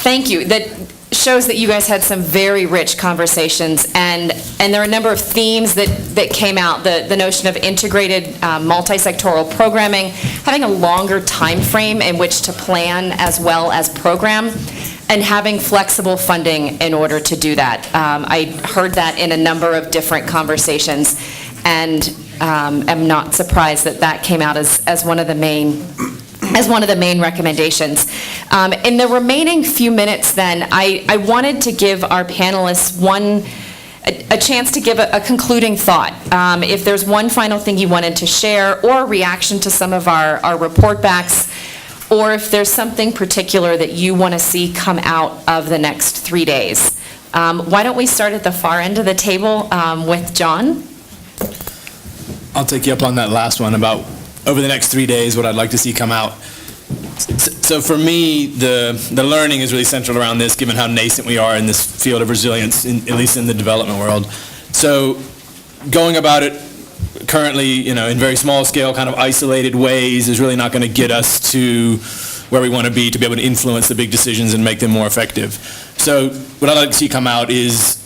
Thank you. That shows that you guys had some very rich conversations, and there are a number of themes that came out. The notion of integrated multi-sectoral programming, having a longer time frame in which to plan as well as program, and having flexible funding in order to do that. I heard that in a number of different conversations, and am not surprised that came out as one of the main recommendations. In the remaining few minutes then, I wanted to give our panelists a chance to give a concluding thought. If there's one final thing you wanted to share, or a reaction to some of our report backs, or if there's something particular that you want to see come out of the next 3 days. Why don't we start at the far end of the table with John? I'll take you up on that last one about over the next 3 days, what I'd like to see come out. So for me, the learning is really central around this, given how nascent we are in this field of resilience, at least in the development world. So going about it currently, in very small scale, kind of isolated ways is really not going to get us to where we want to be able to influence the big decisions and make them more effective. So what I'd like to see come out is,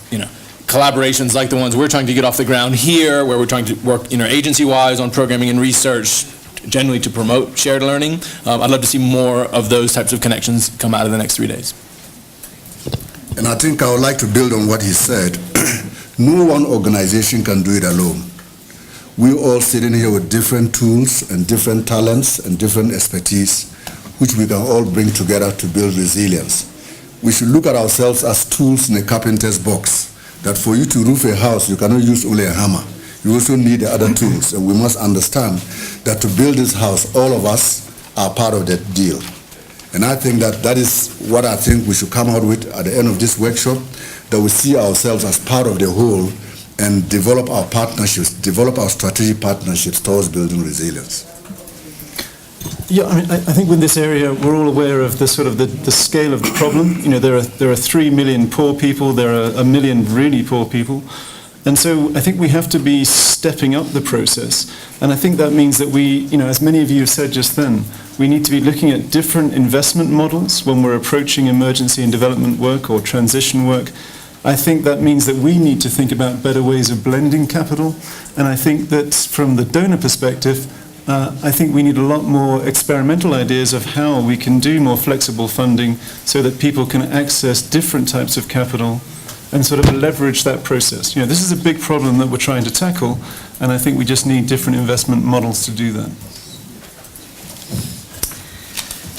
collaborations like the ones we're trying to get off the ground here, where we're trying to work interagency-wise on programming and research, generally to promote shared learning. I'd love to see more of those types of connections come out of the next 3 days. And I think I would like to build on what he said. No one organization can do it alone. We're all sitting here with different tools and different talents and different expertise, which we can all bring together to build resilience. We should look at ourselves as tools in a carpenter's box, that for you to roof a house, you cannot use only a hammer. You also need the other tools, and we must understand that to build this house, all of us are part of that deal. And I think that is what I think we should come out with at the end of this workshop, that we see ourselves as part of the whole and develop our partnerships, develop our strategic partnerships towards building resilience. Yeah, I think with this area, we're all aware of the scale of the problem. There are 3 million poor people, there are 1 million really poor people. And so I think we have to be stepping up the process. And I think that means that we, as many of you have said just then, we need to be looking at different investment models when we're approaching emergency and development work or transition work. I think that means that we need to think about better ways of blending capital. And I think that from the donor perspective, I think we need a lot more experimental ideas of how we can do more flexible funding so that people can access different types of capital and sort of leverage that process. This is a big problem that we're trying to tackle, and I think we just need different investment models to do that.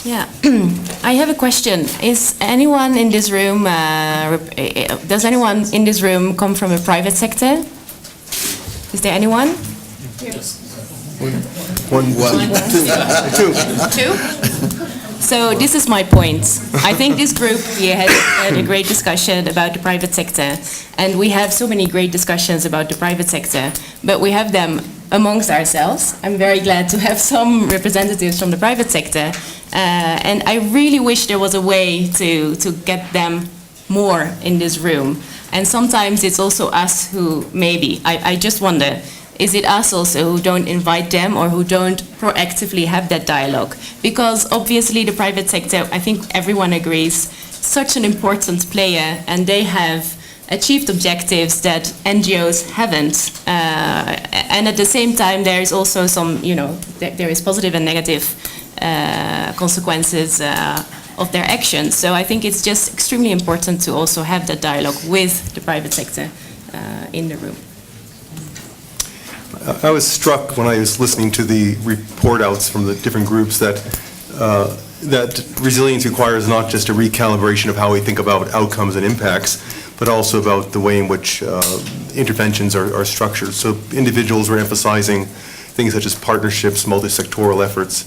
Yeah, I have a question. Is anyone in this room, does anyone in this room come from a private sector? Is there anyone? One. Two? So this is my point. I think this group here had a great discussion about the private sector, and we have so many great discussions about the private sector, but we have them amongst ourselves. I'm very glad to have some representatives from the private sector, and I really wish there was a way to get them more in this room. And sometimes it's also us who maybe, I just wonder, is it us also who don't invite them or who don't proactively have that dialogue? Because obviously the private sector, I think everyone agrees, such an important player, and they have achieved objectives that NGOs haven't. And at the same time, there is also some, there is positive and negative consequences of their actions. So I think it's just extremely important to also have that dialogue with the private sector in the room. I was struck when I was listening to the report outs from the different groups that resilience requires not just a recalibration of how we think about outcomes and impacts, but also about the way in which interventions are structured. So individuals were emphasizing things such as partnerships, multi-sectoral efforts.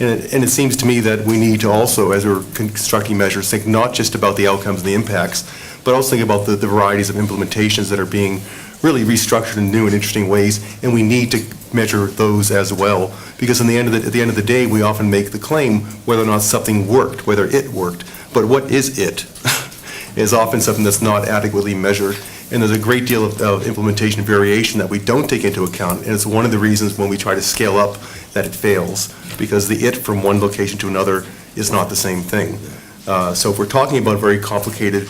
And it seems to me that we need to also, as we're constructing measures, think not just about the outcomes and the impacts, but also think about the varieties of implementations that are being really restructured in new and interesting ways, and we need to measure those as well. Because at the end of the day, we often make the claim whether or not something worked, whether it worked. But what is it? Is often something that's not adequately measured. And there's a great deal of implementation variation that we don't take into account, and it's one of the reasons when we try to scale up that it fails, because the it from one location to another is not the same thing. So if we're talking about very complicated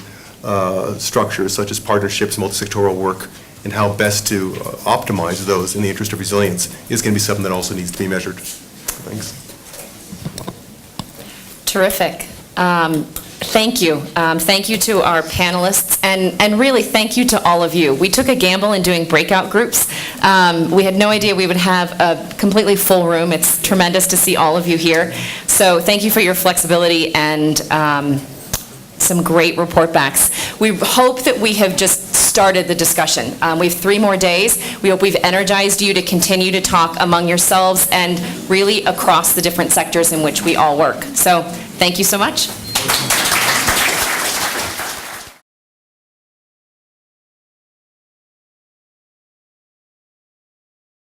structures such as partnerships, multi-sectoral work, and how best to optimize those in the interest of resilience is going to be something that also needs to be measured. Thanks. Terrific. Thank you. Thank you to our panelists, and really thank you to all of you. We took a gamble in doing breakout groups. We had no idea we would have a completely full room. It's tremendous to see all of you here. So thank you for your flexibility and some great report backs. We hope that we have just started the discussion. We have 3 more days. We hope we've energized you to continue to talk among yourselves and really across the different sectors in which we all work. So thank you so much.